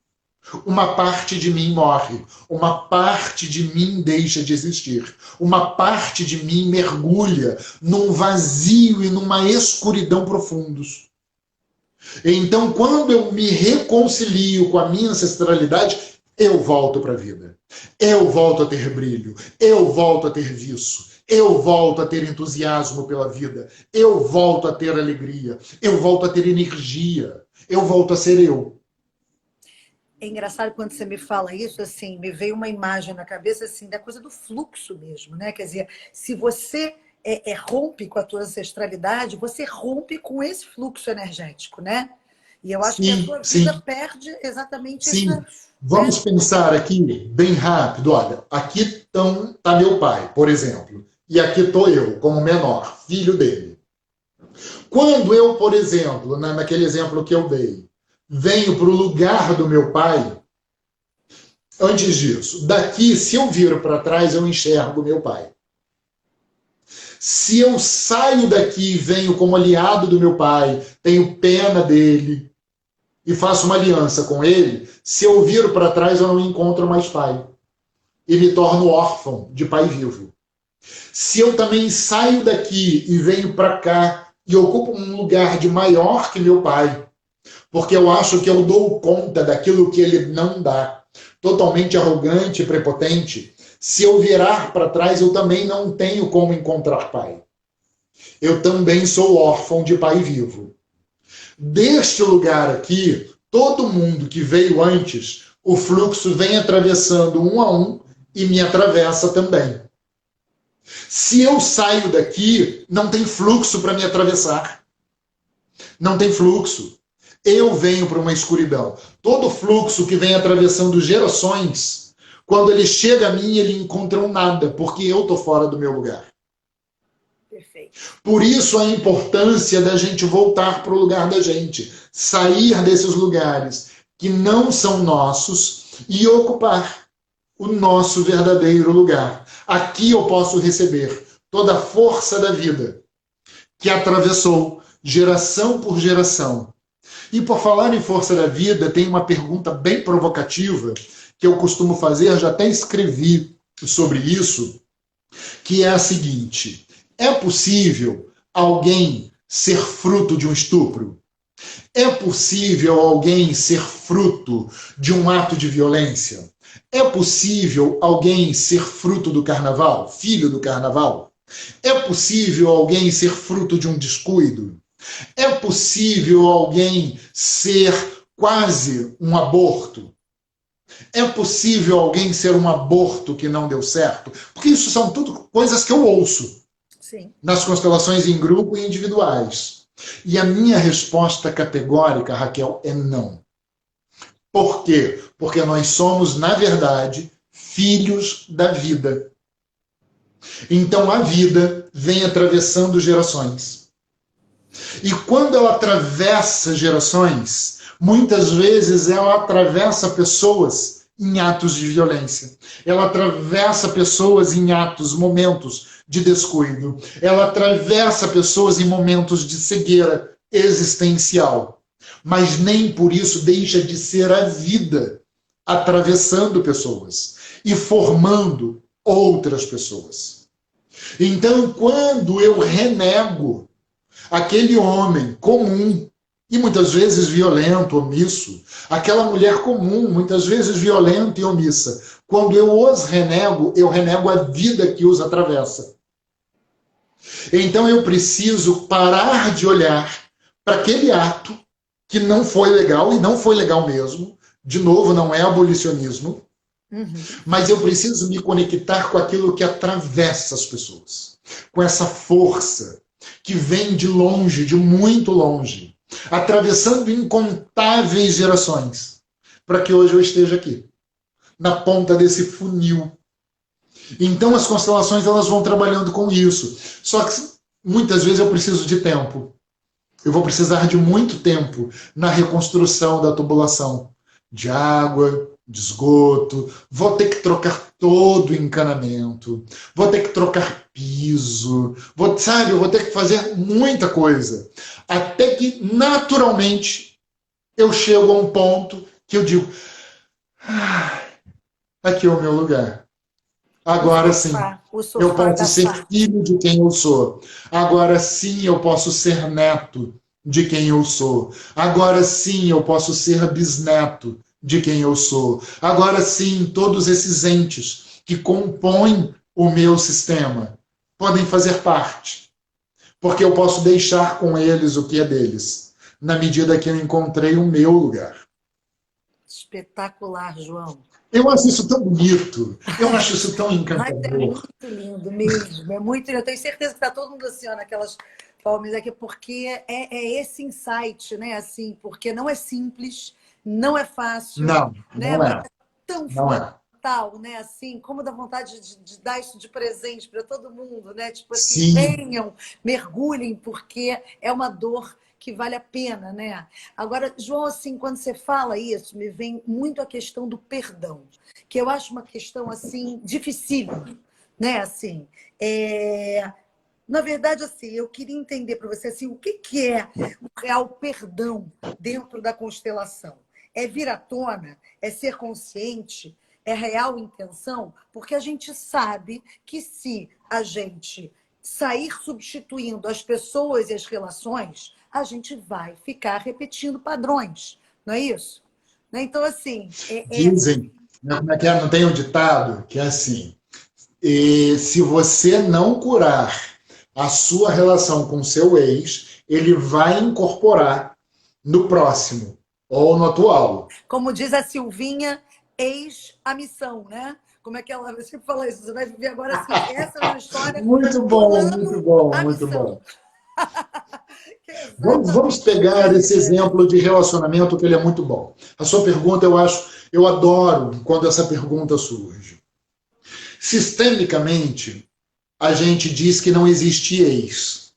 uma parte de mim morre, uma parte de mim deixa de existir, uma parte de mim mergulha num vazio e numa escuridão profundos. Então, quando eu me reconcilio com a minha ancestralidade, eu volto para a vida. Eu volto a ter brilho, eu volto a ter viço, eu volto a ter entusiasmo pela vida, eu volto a ter alegria, eu volto a ter energia, eu volto a ser eu. É engraçado quando você me fala isso, assim, me veio uma imagem na cabeça, assim, da coisa do fluxo mesmo, né? Quer dizer, se você rompe com a tua ancestralidade, você rompe com esse fluxo energético, né? E eu acho que a tua vida perde exatamente essa... Vamos pensar aqui bem rápido. Olha, aqui está meu pai, por exemplo, e aqui estou eu, como menor, filho dele. Quando eu, por exemplo, naquele exemplo que eu dei, venho para o lugar do meu pai, antes disso, daqui, se eu viro para trás, eu enxergo meu pai. Se eu saio daqui e venho como aliado do meu pai, tenho pena dele e faço uma aliança com ele, se eu viro para trás, eu não encontro mais pai. E me torno órfão de pai vivo. Se eu também saio daqui e venho para cá e ocupo um lugar de maior que meu pai, porque eu acho que eu dou conta daquilo que ele não dá, totalmente arrogante e prepotente, Se eu virar para trás, eu também não tenho como encontrar pai. Eu também sou órfão de pai vivo. Deste lugar aqui, todo mundo que veio antes, o fluxo vem atravessando um a um e me atravessa também. Se eu saio daqui, não tem fluxo para me atravessar. Não tem fluxo. Eu venho para uma escuridão. Todo fluxo que vem atravessando gerações, quando ele chega a mim, ele encontra um nada, porque eu estou fora do meu lugar. Perfeito. Por isso a importância da gente voltar para o lugar da gente, sair desses lugares que não são nossos e ocupar o nosso verdadeiro lugar. Aqui eu posso receber toda a força da vida que atravessou geração por geração. E por falar em força da vida, tem uma pergunta bem provocativa que eu costumo fazer, já até escrevi sobre isso, que é a seguinte: é possível alguém ser fruto de um estupro? É possível alguém ser fruto de um ato de violência? É possível alguém ser fruto do carnaval, filho do carnaval? É possível alguém ser fruto de um descuido? É possível alguém ser quase um aborto? É possível alguém ser um aborto que não deu certo? Porque isso são tudo coisas que eu ouço. Sim. Nas constelações em grupo e individuais. E a minha resposta categórica, Raquel, é não. Por quê? Porque nós somos, na verdade, filhos da vida. Então a vida vem atravessando gerações. E quando ela atravessa gerações, muitas vezes ela atravessa pessoas em atos de violência. Ela atravessa pessoas em atos, momentos de descuido. Ela atravessa pessoas em momentos de cegueira existencial. Mas nem por isso deixa de ser a vida atravessando pessoas e formando outras pessoas. Então, quando eu renego aquele homem comum e muitas vezes violento, omisso, aquela mulher comum, muitas vezes violenta e omissa, quando eu os renego, eu renego a vida que os atravessa. Então eu preciso parar de olhar para aquele ato que não foi legal, e não foi legal mesmo, de novo, não é abolicionismo, mas eu preciso me conectar com aquilo que atravessa as pessoas, com essa força que vem de longe, de muito longe, atravessando incontáveis gerações, para que hoje eu esteja aqui, na ponta desse funil. Então as constelações elas vão trabalhando com isso. Só que muitas vezes eu preciso de tempo. Eu vou precisar de muito tempo na reconstrução da tubulação de água, de esgoto. Vou ter que trocar todo o encanamento. Vou ter que trocar piso. Eu vou ter que fazer muita coisa. Até que, naturalmente, eu chego a um ponto que eu digo: aqui é o meu lugar. Agora sim, eu posso ser filho de quem eu sou. Agora sim, eu posso ser neto de quem eu sou. Agora sim, eu posso ser bisneto de quem eu sou. Agora sim, todos esses entes que compõem o meu sistema podem fazer parte. Porque eu posso deixar com eles o que é deles, na medida que eu encontrei o meu lugar. Espetacular, João. Eu acho isso tão bonito, eu acho isso tão Mas é encantador. muito lindo mesmo, é muito lindo. Eu tenho certeza que está todo mundo assim, ó, naquelas palmas aqui, porque é esse insight, né? Assim, porque não é simples, não é fácil, Não, né? não Mas é. é tão Não é. fundamental, né? Assim, como dá vontade de dar isso de presente para todo mundo, né? Tipo assim, Sim. venham, mergulhem, porque é uma dor que vale a pena, né? Agora, João, assim, quando você fala isso, me vem muito a questão do perdão, que eu acho uma questão, assim, dificílima, né? Assim, na verdade, assim, eu queria entender para você, assim, o que é o real perdão dentro da constelação? É vir à tona? É ser consciente? É real intenção? Porque a gente sabe que se a gente sair substituindo as pessoas e as relações, a gente vai ficar repetindo padrões, não é isso? Né? Então, assim... Dizem, né, como é que é? Não tem um ditado que é assim: E se você não curar a sua relação com seu ex, ele vai incorporar no próximo ou no atual. Como diz a Silvinha, eis a missão, né? Como é que ela sempre fala isso? Você vai viver agora assim. Essa é uma história Muito bom, muito plano bom, a muito missão. bom. Que é Vamos exatamente pegar esse isso. exemplo de relacionamento, que ele é muito bom. A sua pergunta, eu adoro quando essa pergunta surge. Sistemicamente, a gente diz que não existe ex.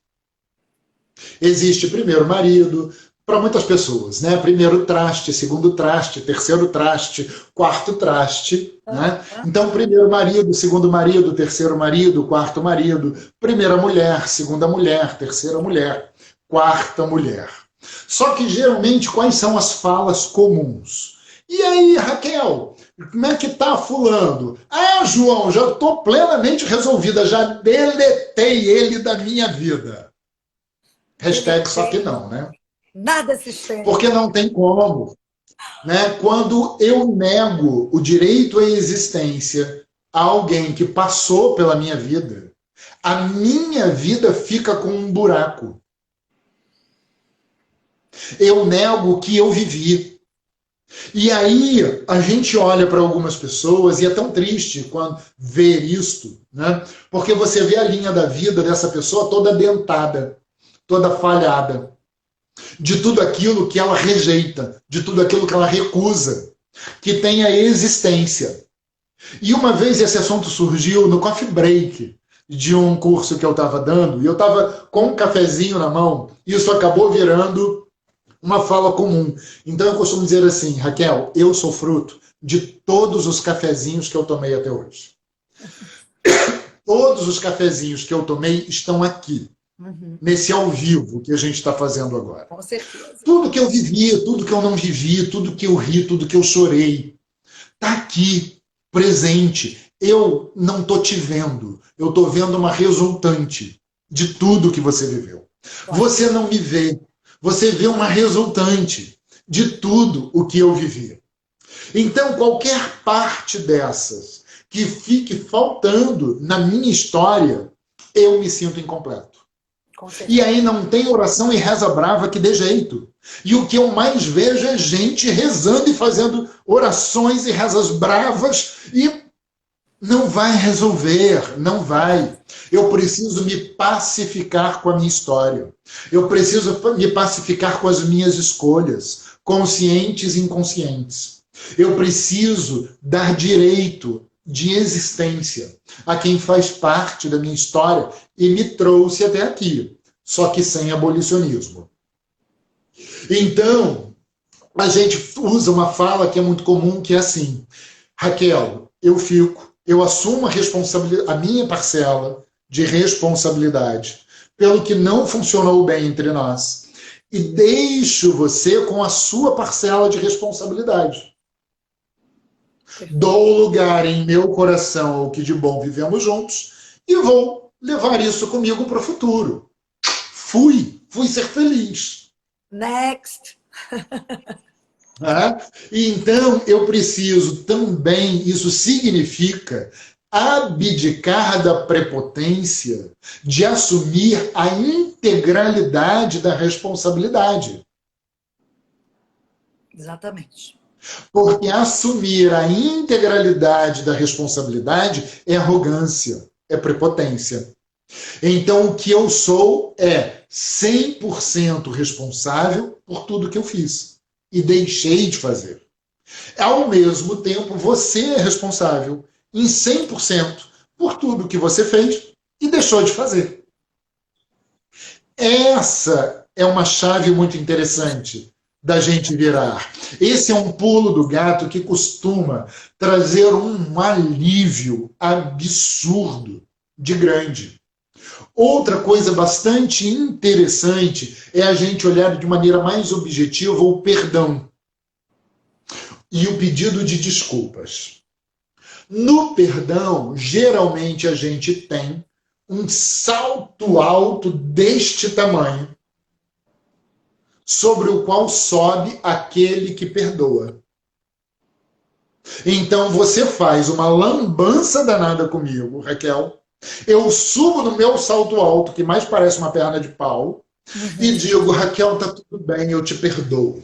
Existe primeiro marido, para muitas pessoas, né? Primeiro traste, segundo traste, terceiro traste, quarto traste, né? Então, primeiro marido, segundo marido, terceiro marido, quarto marido, primeira mulher, segunda mulher, terceira mulher, quarta mulher. Só que geralmente quais são as falas comuns? E aí, Raquel, como é que tá fulano? Ah, João, já estou plenamente resolvida, já deletei ele da minha vida. Hashtag só que não, né? Nada sistêmico. Porque não tem como. Né? Quando eu nego o direito à existência a alguém que passou pela minha vida, a minha vida fica com um buraco. Eu nego o que eu vivi. E aí a gente olha para algumas pessoas e é tão triste quando ver isto, né? Porque você vê a linha da vida dessa pessoa toda dentada, toda falhada, de tudo aquilo que ela rejeita, de tudo aquilo que ela recusa, que tem a existência. E uma vez esse assunto surgiu no coffee break de um curso que eu estava dando, e eu estava com um cafezinho na mão, e isso acabou virando uma fala comum. Então eu costumo dizer assim, Raquel, eu sou fruto de todos os cafezinhos que eu tomei até hoje. Todos os cafezinhos que eu tomei estão aqui, nesse ao vivo que a gente está fazendo agora. Com certeza. Tudo que eu vivi, tudo que eu não vivi, tudo que eu ri, tudo que eu chorei, está aqui, presente. Eu não estou te vendo, eu estou vendo uma resultante de tudo que você viveu. Você não me vê, você vê uma resultante de tudo o que eu vivi. Então, qualquer parte dessas que fique faltando na minha história, eu me sinto incompleto. E aí não tem oração e reza brava que dê jeito. E o que eu mais vejo é gente rezando e fazendo orações e rezas bravas e não vai resolver, não vai. Eu preciso me pacificar com a minha história. Eu preciso me pacificar com as minhas escolhas, conscientes e inconscientes. Eu preciso dar direito de existência a quem faz parte da minha história e me trouxe até aqui, só que sem abolicionismo. Então, a gente usa uma fala que é muito comum, que é assim, Raquel, eu assumo a minha parcela de responsabilidade pelo que não funcionou bem entre nós e deixo você com a sua parcela de responsabilidade. Dou lugar em meu coração ao que de bom vivemos juntos e vou levar isso comigo para o futuro. Fui ser feliz. Next. E então eu preciso também, isso significa abdicar da prepotência de assumir a integralidade da responsabilidade. Exatamente. Porque assumir a integralidade da responsabilidade é arrogância, é prepotência. Então, o que eu sou é 100% responsável por tudo que eu fiz e deixei de fazer. Ao mesmo tempo, você é responsável em 100% por tudo que você fez e deixou de fazer. Essa é uma chave muito interessante da gente virar. Esse é um pulo do gato que costuma trazer um alívio absurdo de grande. Outra coisa bastante interessante é a gente olhar de maneira mais objetiva o perdão e o pedido de desculpas. No perdão, geralmente a gente tem um salto alto deste tamanho, sobre o qual sobe aquele que perdoa. Então você faz uma lambança danada comigo, Raquel. Eu subo no meu salto alto, que mais parece uma perna de pau, e digo, Raquel, tá tudo bem, eu te perdoo.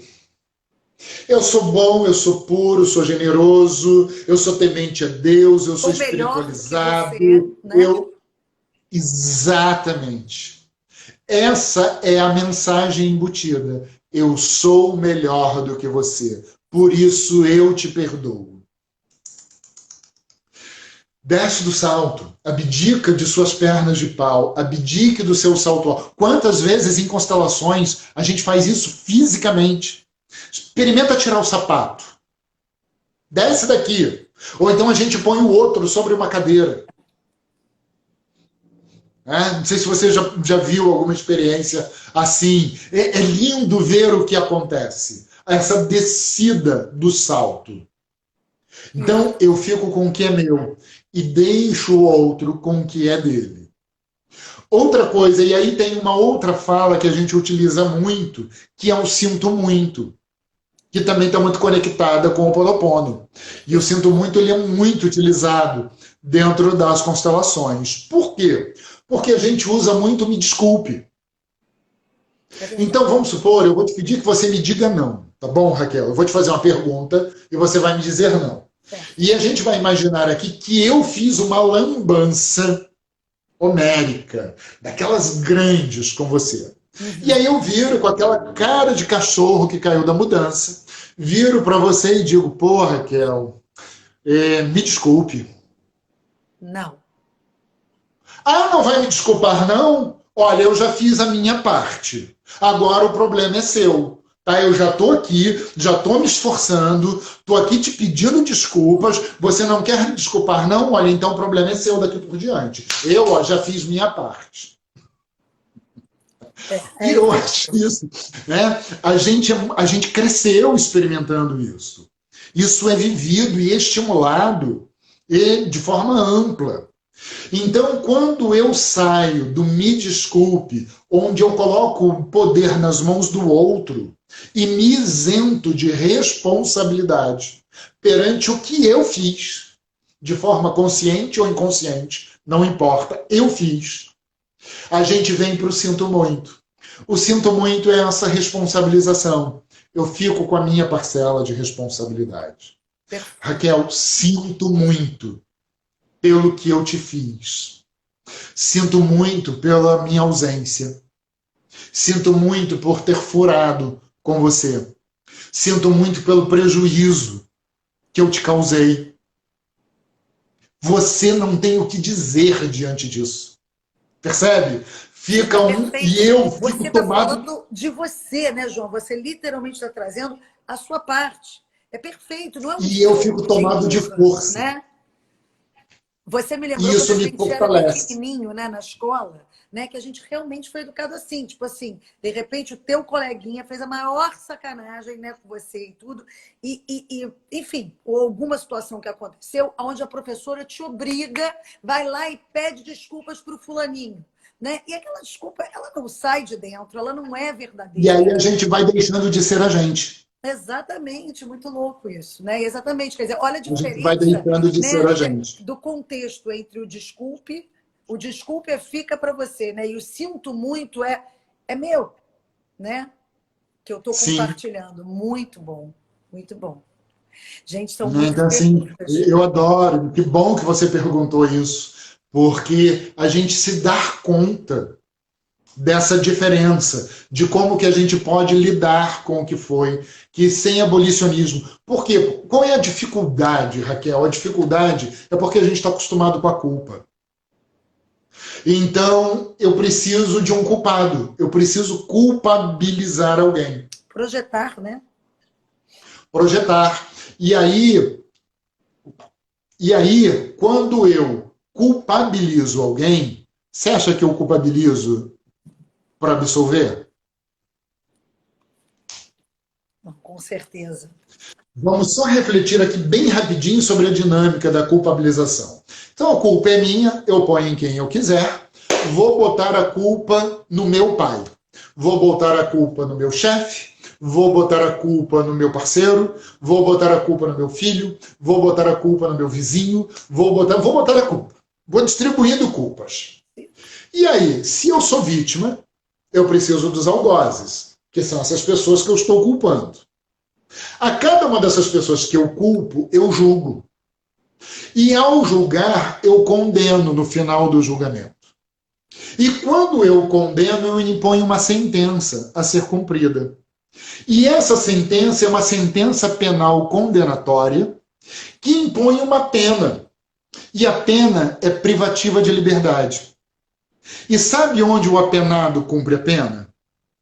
Eu sou bom, eu sou puro, sou generoso, eu sou temente a Deus, eu sou Ou melhor do que você, espiritualizado, né? eu... Exatamente. Essa é a mensagem embutida. Eu sou melhor do que você, por isso eu te perdoo. Desce do salto, abdica de suas pernas de pau, abdique do seu salto alto. Quantas vezes em constelações a gente faz isso fisicamente? Experimenta tirar o sapato. Desce daqui. Ou então a gente põe o outro sobre uma cadeira. Não sei se você já viu alguma experiência assim. É lindo ver o que acontece. Essa descida do salto. Então eu fico com o que é meu e deixo o outro com o que é dele. Outra coisa, e aí tem uma outra fala que a gente utiliza muito, que é o sinto muito, que também está muito conectada com o Ho'oponopono. E o sinto muito, ele é muito utilizado dentro das constelações. Por quê? Porque a gente usa muito me desculpe. Então, vamos supor, eu vou te pedir que você me diga não. Tá bom, Raquel? Eu vou te fazer uma pergunta e você vai me dizer não. E a gente vai imaginar aqui que eu fiz uma lambança homérica, daquelas grandes com você. E aí eu viro com aquela cara de cachorro que caiu da mudança, viro para você e digo, pô, Raquel, me desculpe. Não. Ah, não vai me desculpar, não? Olha, eu já fiz a minha parte. Agora o problema é seu. Tá? Eu já estou aqui, já estou me esforçando, estou aqui te pedindo desculpas, você não quer me desculpar, não? Olha, então o problema é seu daqui por diante. Eu já fiz minha parte. E eu acho isso. Né? A gente cresceu experimentando isso. Isso é vivido e estimulado de forma ampla. Então, quando eu saio do me desculpe, onde eu coloco o poder nas mãos do outro e me isento de responsabilidade perante o que eu fiz, de forma consciente ou inconsciente, não importa, eu fiz, a gente vem para o sinto muito. O sinto muito é essa responsabilização. Eu fico com a minha parcela de responsabilidade. Raquel, sinto muito pelo que eu te fiz. Sinto muito pela minha ausência. Sinto muito por ter furado com você. Sinto muito pelo prejuízo que eu te causei. Você não tem o que dizer diante disso. Percebe? Fica e eu fico você está falando de você, né, João? Você literalmente está trazendo a sua parte. É perfeito, não é um e eu fico tomado de força. Né? Você me lembrou Isso quando a me gente fortalece. era pequenininho, né, na escola, né, que a gente realmente foi educado assim, tipo assim, de repente o teu coleguinha fez a maior sacanagem, né, com você e tudo, enfim, ou alguma situação que aconteceu, onde a professora te obriga, vai lá e pede desculpas para o fulaninho. Né? E aquela desculpa, ela não sai de dentro, ela não é verdadeira. E aí a gente vai deixando de ser a gente. Exatamente, muito louco isso, né? Exatamente, quer dizer, olha a diferença, a gente vai deixando de ser a gente. Do contexto entre o desculpe fica para você, né? E o sinto muito é meu, né? Que eu estou compartilhando. Muito bom, muito bom. Gente, são muitas então, assim, eu adoro, que bom que você perguntou isso, porque a gente se dá conta dessa diferença, de como que a gente pode lidar com o que foi, que sem abolicionismo. Por quê? Qual é a dificuldade, Raquel? A dificuldade é porque a gente está acostumado com a culpa. Então, eu preciso de um culpado, eu preciso culpabilizar alguém. Projetar, né? Projetar. E aí, quando eu culpabilizo alguém, você acha que eu culpabilizo para absolver? Com certeza. Vamos só refletir aqui bem rapidinho sobre a dinâmica da culpabilização. Então, a culpa é minha, eu ponho em quem eu quiser, vou botar a culpa no meu pai, vou botar a culpa no meu chefe, vou botar a culpa no meu parceiro, vou botar a culpa no meu filho, vou botar a culpa no meu vizinho, vou botar a culpa. Vou distribuindo culpas. E aí, se eu sou vítima, eu preciso dos algozes, que são essas pessoas que eu estou culpando. A cada uma dessas pessoas que eu culpo, eu julgo. E ao julgar, eu condeno no final do julgamento. E quando eu condeno, eu imponho uma sentença a ser cumprida. E essa sentença é uma sentença penal condenatória que impõe uma pena. E a pena é privativa de liberdade. E sabe onde o apenado cumpre a pena?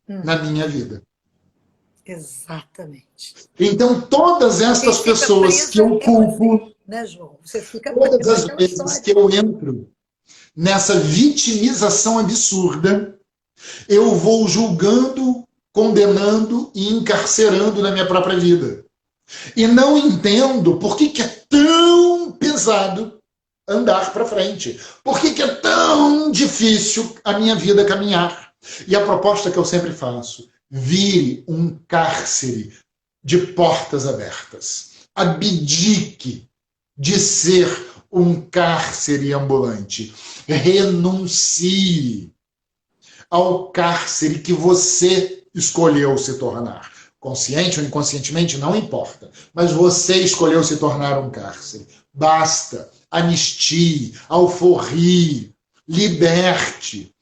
Na minha vida. Exatamente. Então, todas estas pessoas que eu culpo, né, João? Você fica todas as vezes que eu entro nessa vitimização absurda, eu vou julgando, condenando e encarcerando na minha própria vida. E não entendo por que é tão pesado andar para frente. Por que é tão difícil a minha vida caminhar? E a proposta que eu sempre faço: vire um cárcere de portas abertas. Abdique de ser um cárcere ambulante. Renuncie ao cárcere que você escolheu se tornar. Consciente ou inconscientemente, não importa. Mas você escolheu se tornar um cárcere. Basta. Anistie, alforrie, liberte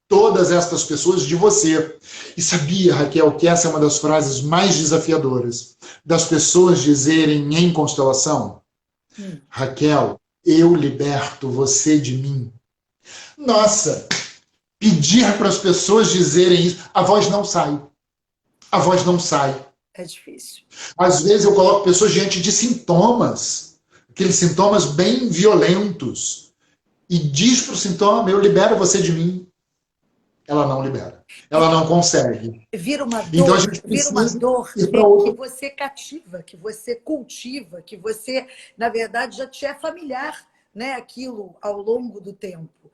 todas estas pessoas de você. E sabia, Raquel, que essa é uma das frases mais desafiadoras das pessoas dizerem em constelação? Raquel, eu liberto você de mim. Nossa, pedir para as pessoas dizerem isso, a voz não sai. A voz não sai. É difícil. Às vezes eu coloco pessoas diante de sintomas, aqueles sintomas bem violentos, e diz para o sintoma: eu libero você de mim. Ela não libera. Ela não consegue. Vira uma dor, então a gente precisa que você cativa, que você cultiva, que você, na verdade, já te é familiar, né, aquilo ao longo do tempo.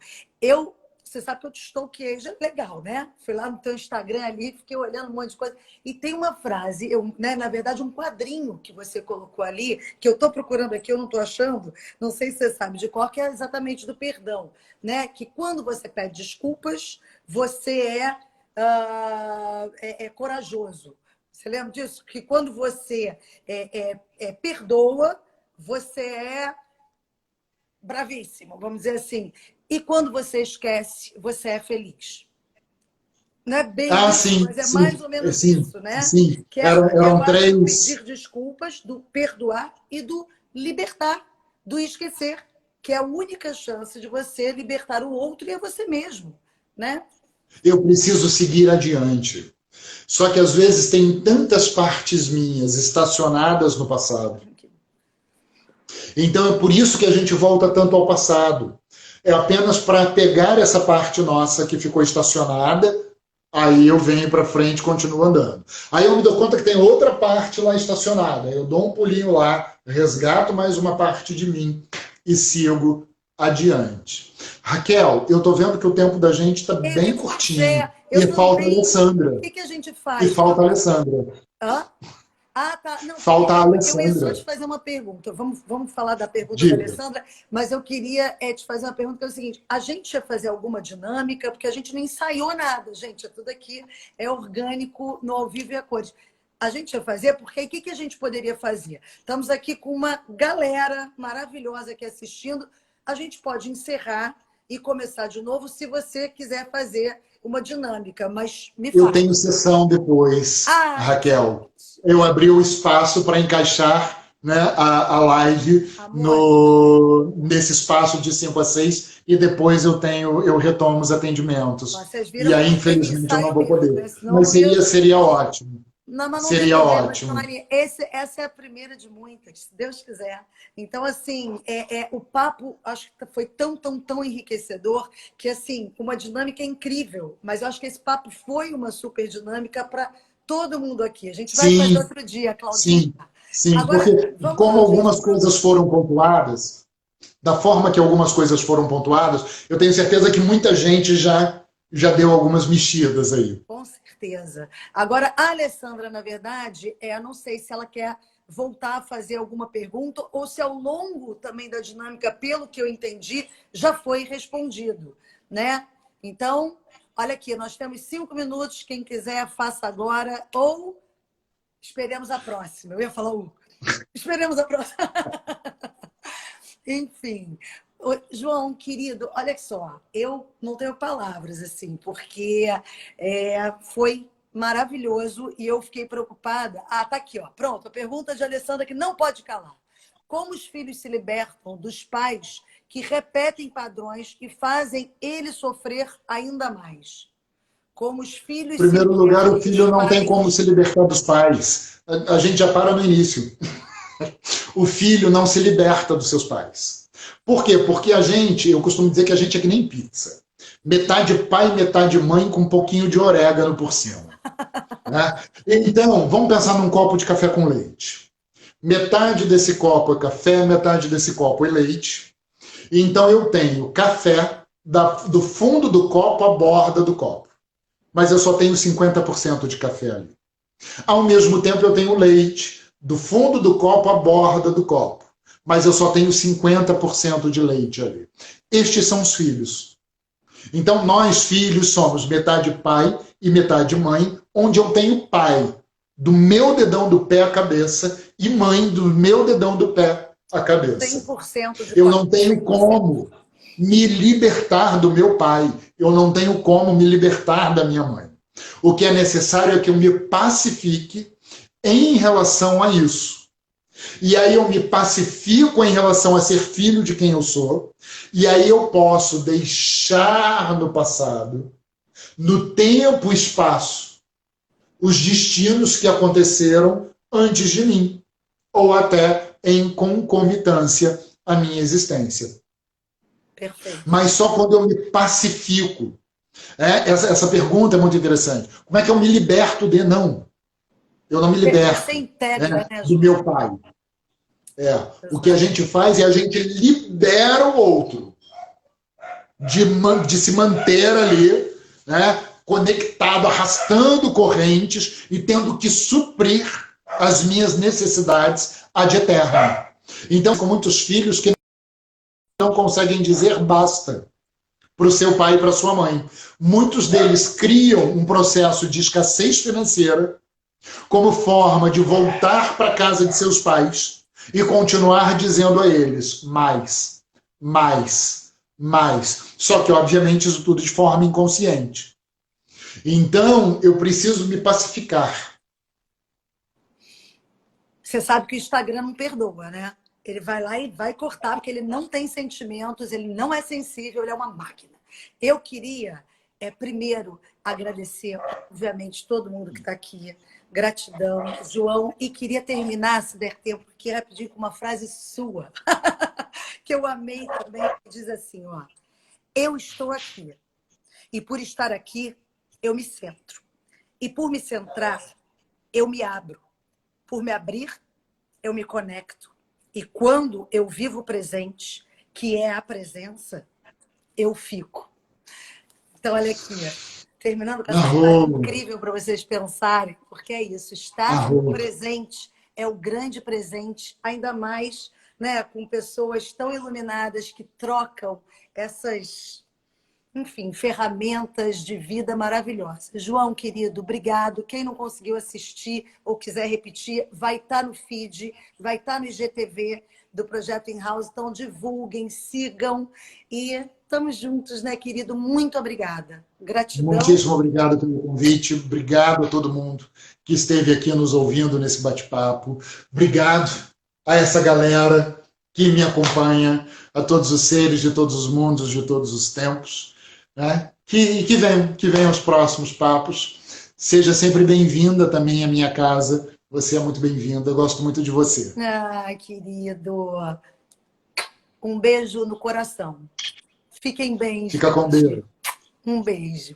Você sabe que eu te stalkeei, já é legal, né? Fui lá no teu Instagram ali, fiquei olhando um monte de coisa. E tem uma frase, né, na verdade, um quadrinho que você colocou ali, que eu estou procurando aqui, eu não estou achando, não sei se você sabe de qual, que é exatamente do perdão, né? Que quando você pede desculpas, você é corajoso. Você lembra disso? Que quando você perdoa, você é bravíssimo, vamos dizer assim. E quando você esquece, você é feliz. Não é bem isso, sim, mas é sim, mais ou menos isso, né? Sim, que eram três. Do pedir desculpas, do perdoar e do libertar, do esquecer, que é a única chance de você libertar o outro e a você mesmo, né? Eu preciso seguir adiante. Só que às vezes tem tantas partes minhas estacionadas no passado. Então é por isso que a gente volta tanto ao passado. É apenas para pegar essa parte nossa que ficou estacionada, aí eu venho para frente e continuo andando. Aí eu me dou conta que tem outra parte lá estacionada. Eu dou um pulinho lá, resgato mais uma parte de mim e sigo adiante. Raquel, eu estou vendo que o tempo da gente está bem curtinho. E falta a Alessandra. O que a gente faz? E falta a Alessandra. Hã? Ah, tá. Não, falta a Alessandra. Eu ia só te fazer uma pergunta. Vamos falar da pergunta da Alessandra, mas eu queria te fazer uma pergunta que é o seguinte: a gente ia fazer alguma dinâmica, porque a gente não ensaiou nada, gente. Tudo aqui é orgânico, no ao vivo e a cores. A gente ia fazer, porque aí o que a gente poderia fazer? Estamos aqui com uma galera maravilhosa aqui assistindo. A gente pode encerrar e começar de novo se você quiser fazer uma dinâmica, mas me fala. Eu tenho sessão depois, Raquel. Eu abri o espaço para encaixar, né, a live nesse espaço de 5 a 6 e depois eu retomo os atendimentos. E aí, infelizmente, eu não vou poder. Né? Mas seria ótimo. Não seria ótimo. Essa é a primeira de muitas, se Deus quiser. Então, assim, o papo acho que foi tão enriquecedor que, assim, uma dinâmica incrível. Mas eu acho que esse papo foi uma super dinâmica para todo mundo aqui. A gente vai fazer outro dia, Claudinha. Sim. Agora, porque como algumas coisas foram pontuadas, da forma que algumas coisas foram pontuadas, eu tenho certeza que muita gente já deu algumas mexidas aí. Com certeza. certeza. Agora, a Alessandra, na verdade, não sei se ela quer voltar a fazer alguma pergunta ou se ao longo também da dinâmica, pelo que eu entendi, já foi respondido, né? Então, olha aqui, nós temos 5 minutos. Quem quiser, faça agora ou esperemos a próxima. Eu ia falar esperemos a próxima. Enfim. João, querido, olha só, eu não tenho palavras, assim, porque foi maravilhoso e eu fiquei preocupada. Tá aqui, ó. Pronto, a pergunta de Alessandra que não pode calar. Como os filhos se libertam dos pais que repetem padrões e fazem ele sofrer ainda mais? Como os filhos Em primeiro se lugar, libertam o filho dos não tem como pais... se libertar dos pais. A gente já para no início. O filho não se liberta dos seus pais. Por quê? Porque eu costumo dizer que a gente é que nem pizza. Metade pai, metade mãe, com um pouquinho de orégano por cima. Né? Então, vamos pensar num copo de café com leite. Metade desse copo é café, metade desse copo é leite. Então, eu tenho café do fundo do copo à borda do copo. Mas eu só tenho 50% de café ali. Ao mesmo tempo, eu tenho leite do fundo do copo à borda do copo. Mas eu só tenho 50% de leite ali. Estes são os filhos. Então, nós, filhos, somos metade pai e metade mãe, onde eu tenho pai do meu dedão do pé à cabeça e mãe do meu dedão do pé à cabeça. 100% de Eu não tenho como me libertar do meu pai. Eu não tenho como me libertar da minha mãe. O que é necessário é que eu me pacifique em relação a isso. E aí eu me pacifico em relação a ser filho de quem eu sou, e aí eu posso deixar no passado, no tempo e espaço, os destinos que aconteceram antes de mim, ou até em concomitância à minha existência. Perfeito. Mas só quando eu me pacifico. Essa pergunta é muito interessante. Como é que eu me liberto de... Não. Eu não me liberto do meu pai. O que a gente faz é a gente libera o outro de se manter ali, né, conectado, arrastando correntes e tendo que suprir as minhas necessidades ad eterno. Então, com muitos filhos que não conseguem dizer basta para o seu pai e para a sua mãe. Muitos deles criam um processo de escassez financeira como forma de voltar para a casa de seus pais e continuar dizendo a eles mais, mais, mais. Só que, obviamente, isso tudo de forma inconsciente. Então, eu preciso me pacificar. Você sabe que o Instagram não perdoa, né? Ele vai lá e vai cortar, porque ele não tem sentimentos, ele não é sensível, ele é uma máquina. Eu queria, primeiro, agradecer, obviamente, todo mundo que está aqui. Gratidão, João. E queria terminar, se der tempo, aqui rapidinho com uma frase sua, que eu amei também, que diz assim, ó: eu estou aqui, e por estar aqui, eu me centro. E por me centrar, eu me abro. Por me abrir, eu me conecto. E quando eu vivo o presente, que é a presença, eu fico. Então, olha aqui, terminando com essa frase incrível para vocês pensarem, porque é isso, estar presente é o grande presente, ainda mais, né, com pessoas tão iluminadas que trocam essas, enfim, ferramentas de vida maravilhosas. João, querido, obrigado. Quem não conseguiu assistir ou quiser repetir, vai estar no feed, vai estar no IGTV do Projeto In-House. Então, divulguem, sigam e estamos juntos, né, querido? Muito obrigada. Gratidão. Muitíssimo obrigado pelo convite. Obrigado a todo mundo que esteve aqui nos ouvindo nesse bate-papo. Obrigado a essa galera que me acompanha, a todos os seres de todos os mundos, de todos os tempos. Né? Que venham os próximos papos. Seja sempre bem-vinda também à minha casa. Você é muito bem-vinda. Eu gosto muito de você. Querido. Um beijo no coração. Fiquem bem. Fica com Deus. Um beijo.